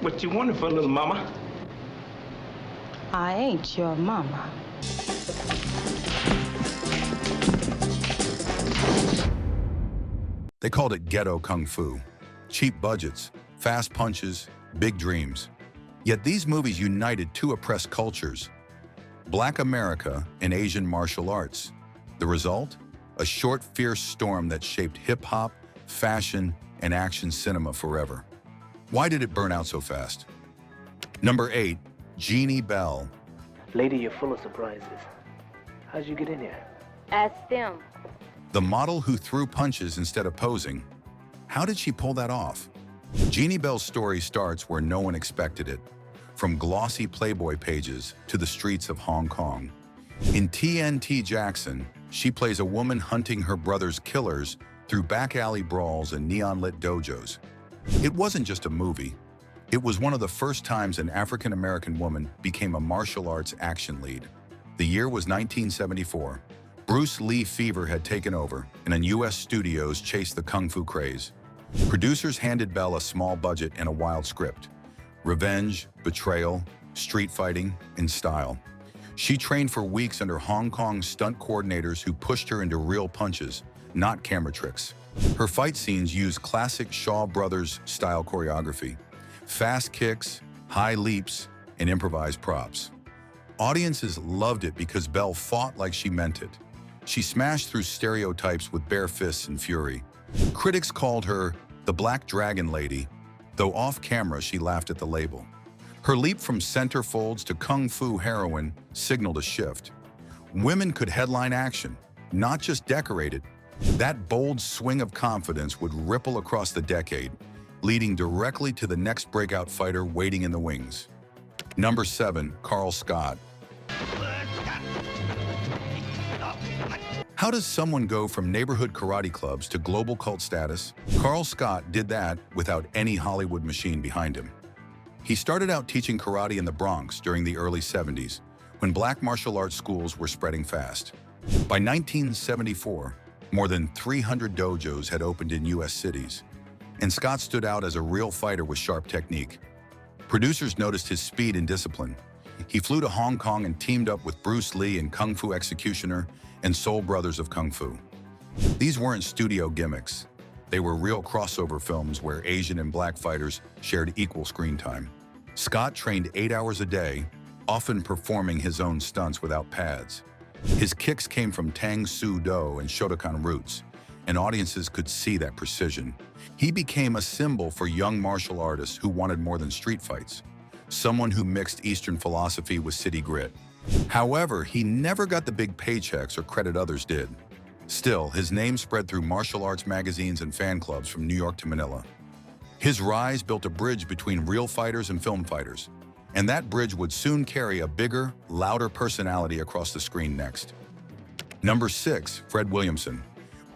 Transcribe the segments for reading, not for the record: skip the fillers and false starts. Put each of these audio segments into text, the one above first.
What you wanted for, little mama? I ain't your mama. They called it ghetto kung fu. Cheap budgets, fast punches, big dreams. Yet these movies united two oppressed cultures, Black America and Asian martial arts. The result? A short, fierce storm that shaped hip-hop, fashion, and action cinema forever. Why did it burn out so fast? Number 8, Jeanie Bell. Lady, you're full of surprises. How'd you get in here? Ask them. The model who threw punches instead of posing. How did she pull that off? Jeanie Bell's story starts where no one expected it, from glossy Playboy pages to the streets of Hong Kong. In TNT Jackson, she plays a woman hunting her brother's killers through back alley brawls and neon-lit dojos. It wasn't just a movie. It was one of the first times an African-American woman became a martial arts action lead. The year was 1974. Bruce Lee fever had taken over, and U.S. studios chased the kung fu craze. Producers handed Bell a small budget and a wild script. Revenge, betrayal, street fighting, and style. She trained for weeks under Hong Kong stunt coordinators who pushed her into real punches, not camera tricks. Her fight scenes used classic Shaw Brothers-style choreography, fast kicks, high leaps, and improvised props. Audiences loved it because Bell fought like she meant it. She smashed through stereotypes with bare fists and fury. Critics called her the Black Dragon Lady, though off-camera she laughed at the label. Her leap from center folds to kung fu heroine signaled a shift. Women could headline action, not just decorate it. That bold swing of confidence would ripple across the decade, leading directly to the next breakout fighter waiting in the wings. Number 7, Carl Scott. How does someone go from neighborhood karate clubs to global cult status? Carl Scott did that without any Hollywood machine behind him. He started out teaching karate in the Bronx during the early 70s, when black martial arts schools were spreading fast. By 1974, more than 300 dojos had opened in U.S. cities, and Scott stood out as a real fighter with sharp technique. Producers noticed his speed and discipline. He flew to Hong Kong and teamed up with Bruce Lee and Kung Fu Executioner and Soul Brothers of Kung Fu. These weren't studio gimmicks. They were real crossover films where Asian and black fighters shared equal screen time. Scott trained 8 hours a day, often performing his own stunts without pads. His kicks came from Tang Soo Do and Shotokan roots, and audiences could see that precision. He became a symbol for young martial artists who wanted more than street fights, someone who mixed Eastern philosophy with city grit. However, he never got the big paychecks or credit others did. Still, his name spread through martial arts magazines and fan clubs from New York to Manila. His rise built a bridge between real fighters and film fighters, and that bridge would soon carry a bigger, louder personality across the screen next. Number 6, Fred Williamson.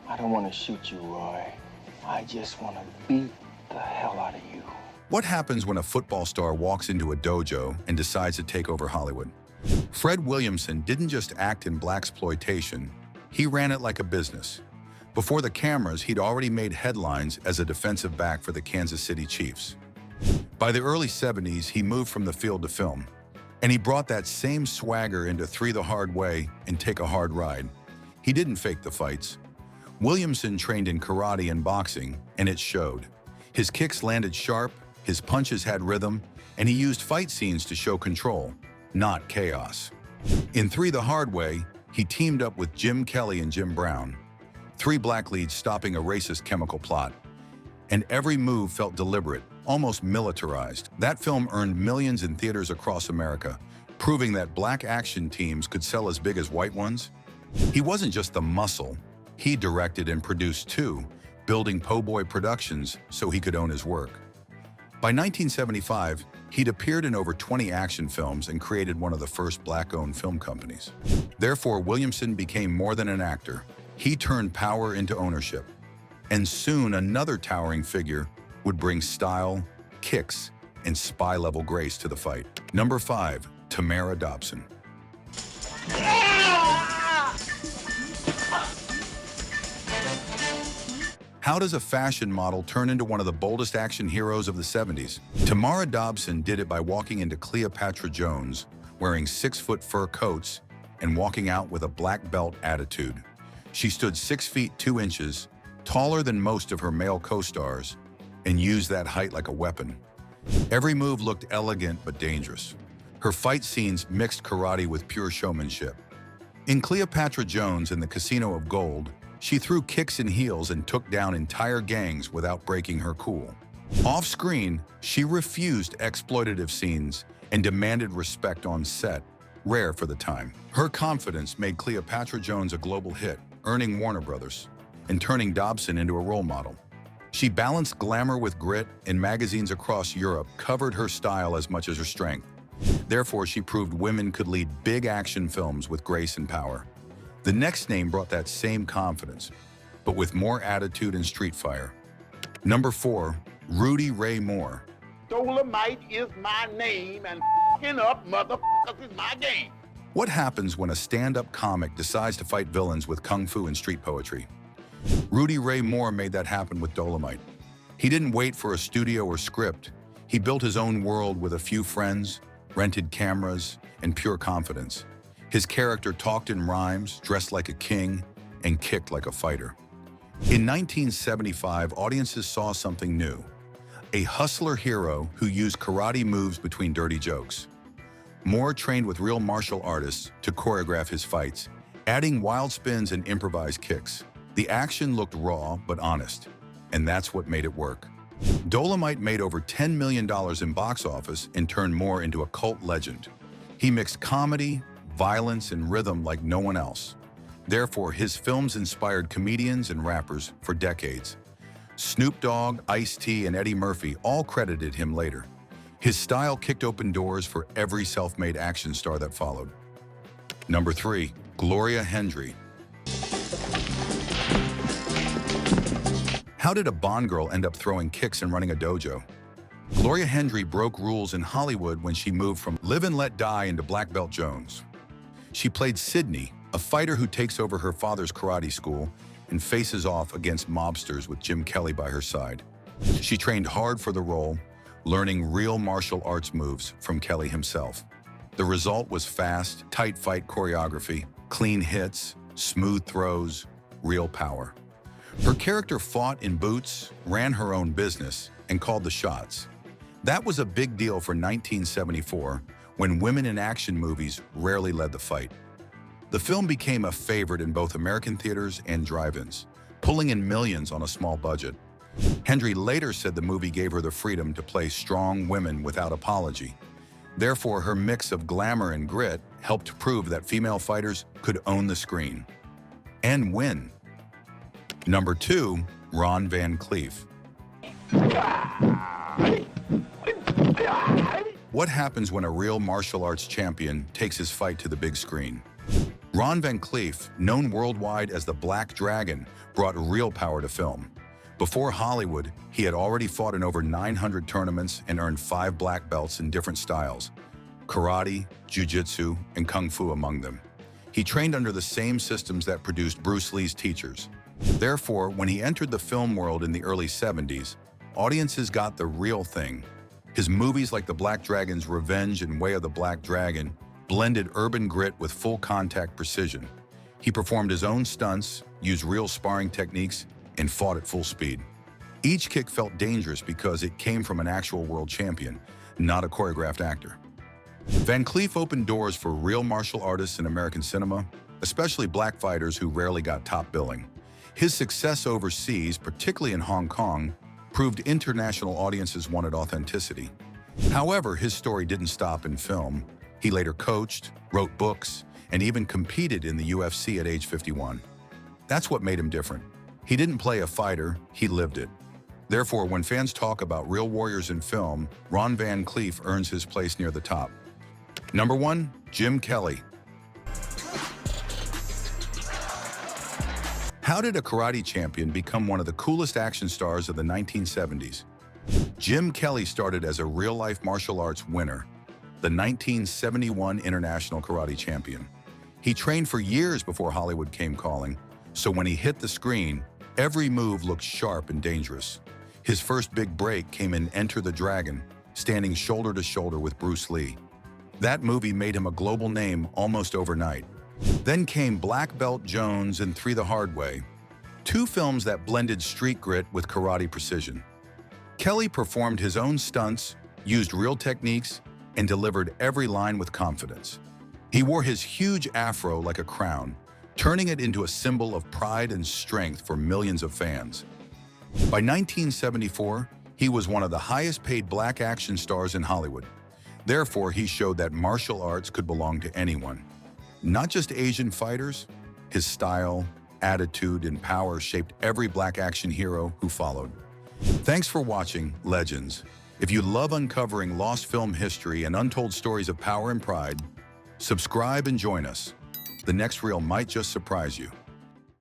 I don't want to shoot you, Roy. I just want to beat the hell out of you. What happens when a football star walks into a dojo and decides to take over Hollywood? Fred Williamson didn't just act in Blaxploitation, he ran it like a business. Before the cameras, he'd already made headlines as a defensive back for the Kansas City Chiefs. By the early 70s, he moved from the field to film, and he brought that same swagger into Three the Hard Way and Take a Hard Ride. He didn't fake the fights. Williamson trained in karate and boxing, and it showed. His kicks landed sharp, his punches had rhythm, and he used fight scenes to show control, not chaos. In Three the Hard Way, he teamed up with Jim Kelly and Jim Brown, 3 black leads stopping a racist chemical plot. And every move felt deliberate, almost militarized. That film earned millions in theaters across America, proving that black action teams could sell as big as white ones. He wasn't just the muscle, he directed and produced too, building Po' Boy Productions so he could own his work. By 1975, he'd appeared in over 20 action films and created one of the first black-owned film companies. Therefore, Williamson became more than an actor. He turned power into ownership. And soon another towering figure would bring style, kicks, and spy-level grace to the fight. Number 5, Tamara Dobson. How does a fashion model turn into one of the boldest action heroes of the 70s? Tamara Dobson did it by walking into Cleopatra Jones, wearing 6-foot fur coats and walking out with a black belt attitude. She stood 6 feet 2 inches, taller than most of her male co-stars, and used that height like a weapon. Every move looked elegant but dangerous. Her fight scenes mixed karate with pure showmanship. In Cleopatra Jones and the Casino of Gold, she threw kicks and heels and took down entire gangs without breaking her cool. Off-screen, she refused exploitative scenes and demanded respect on set, rare for the time. Her confidence made Cleopatra Jones a global hit, earning Warner Brothers, and turning Dobson into a role model. She balanced glamour with grit, and magazines across Europe covered her style as much as her strength. Therefore, she proved women could lead big action films with grace and power. The next name brought that same confidence, but with more attitude and street fire. Number 4, Rudy Ray Moore. Dolomite is my name, and f***ing up motherfuckers is my game. What happens when a stand-up comic decides to fight villains with kung fu and street poetry? Rudy Ray Moore made that happen with Dolomite. He didn't wait for a studio or script. He built his own world with a few friends, rented cameras, and pure confidence. His character talked in rhymes, dressed like a king, and kicked like a fighter. In 1975, audiences saw something new. A hustler hero who used karate moves between dirty jokes. Moore trained with real martial artists to choreograph his fights, adding wild spins and improvised kicks. The action looked raw but honest, and that's what made it work. Dolomite made over $10 million in box office and turned Moore into a cult legend. He mixed comedy, violence, and rhythm like no one else. Therefore, his films inspired comedians and rappers for decades. Snoop Dogg, Ice-T, and Eddie Murphy all credited him later. His style kicked open doors for every self-made action star that followed. Number 3, Gloria Hendry. How did a Bond girl end up throwing kicks and running a dojo? Gloria Hendry broke rules in Hollywood when she moved from Live and Let Die into Black Belt Jones. She played Sydney, a fighter who takes over her father's karate school and faces off against mobsters with Jim Kelly by her side. She trained hard for the role, learning real martial arts moves from Kelly himself. The result was fast, tight fight choreography, clean hits, smooth throws, real power. Her character fought in boots, ran her own business, and called the shots. That was a big deal for 1974, when women in action movies rarely led the fight. The film became a favorite in both American theaters and drive-ins, pulling in millions on a small budget. Hendry later said the movie gave her the freedom to play strong women without apology. Therefore, her mix of glamour and grit helped prove that female fighters could own the screen and win. Number 2, Ron Van Clief. What happens when a real martial arts champion takes his fight to the big screen? Ron Van Clief, known worldwide as the Black Dragon, brought real power to film. Before Hollywood, he had already fought in over 900 tournaments and earned 5 black belts in different styles, karate, jiu-jitsu, and kung fu among them. He trained under the same systems that produced Bruce Lee's teachers. Therefore, when he entered the film world in the early 70s, audiences got the real thing. His movies like The Black Dragon's Revenge and Way of the Black Dragon blended urban grit with full contact precision. He performed his own stunts, used real sparring techniques, and fought at full speed. Each kick felt dangerous because it came from an actual world champion, not a choreographed actor. Van Clief opened doors for real martial artists in American cinema, especially black fighters who rarely got top billing. His success overseas, particularly in Hong Kong, proved international audiences wanted authenticity. However, his story didn't stop in film. He later coached, wrote books, and even competed in the UFC at age 51. That's what made him different. He didn't play a fighter, he lived it. Therefore, when fans talk about real warriors in film, Ron Van Clief earns his place near the top. Number 1, Jim Kelly. How did a karate champion become one of the coolest action stars of the 1970s? Jim Kelly started as a real-life martial arts winner, the 1971 International Karate Champion. He trained for years before Hollywood came calling, so when he hit the screen, Every move looked sharp and dangerous. His first big break came in Enter the Dragon, standing shoulder to shoulder with Bruce Lee. That movie made him a global name almost overnight. Then came Black Belt Jones and Three the Hard Way, two films that blended street grit with karate precision. Kelly performed his own stunts, used real techniques, and delivered every line with confidence. He wore his huge afro like a crown, turning it into a symbol of pride and strength for millions of fans. By 1974, he was one of the highest-paid black action stars in Hollywood. Therefore, he showed that martial arts could belong to anyone. Not just Asian fighters. His style, attitude, and power shaped every black action hero who followed. Thanks for watching, Legends. If you love uncovering lost film history and untold stories of power and pride, subscribe and join us. The next reel might just surprise you.